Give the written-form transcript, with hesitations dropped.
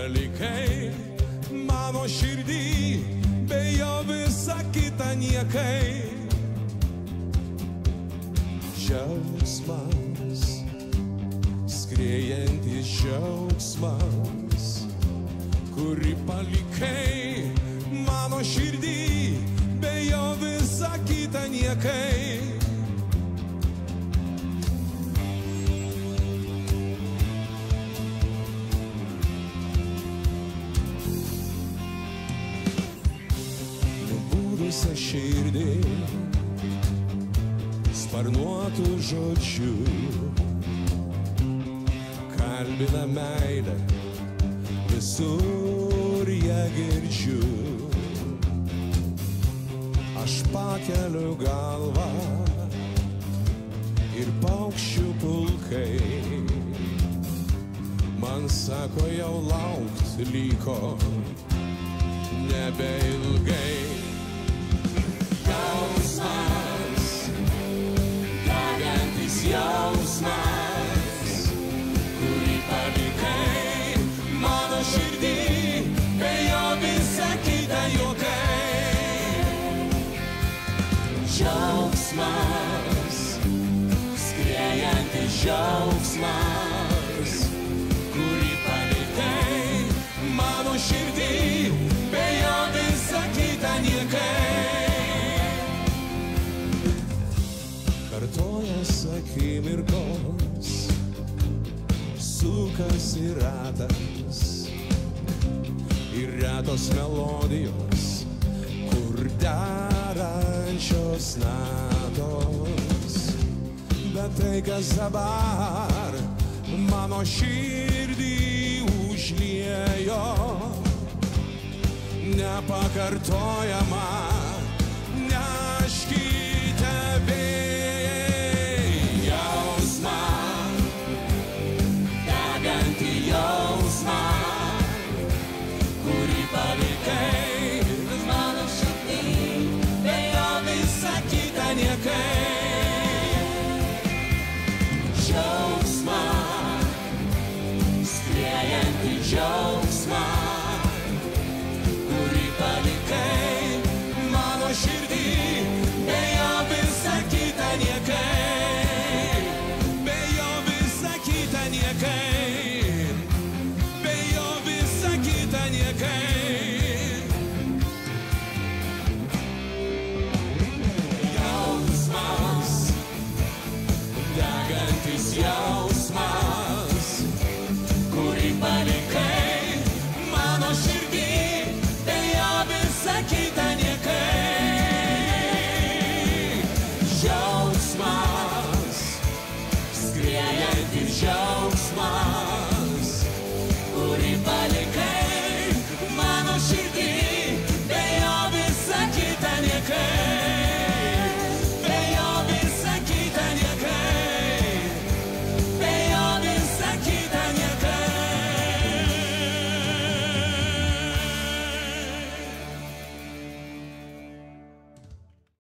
palikai mano širdį, be jo visa kita niekai. Džiaugsmas, skriejantis džiaugsmas, kurį palikai mano širdį, be jo visa kita niekai. Nubudusią širdį sparnuotų žodžių kalbina meilę, visur ją girdžiu. Aš pakeliu galvą ir paukščių pulkai man sako, jau laukt liko nebeilgai. Jausmas, degantis jausmas, kurį palikai mano širdį, be jo visa kita juokai. Džiaugsmas, skriejantis džiaugsmas, kurį palikai mano širdį, be jo visa kita niekai. Kartojas akimirkos, sukasi ratas ir retos melodijos, kur derančios natos. Bet tai, kas dabar mano širdį užliejo, nepakartojama, neškite vėjai. Jausmą, degantį jausmą, kurį palikai mano širdį, be jo visa kita niekai. Džiaugsmą, skriejantį džiaugsmą, kurį palikai mano širdį, be jo visa kita niekai, be jo visa kita niekai.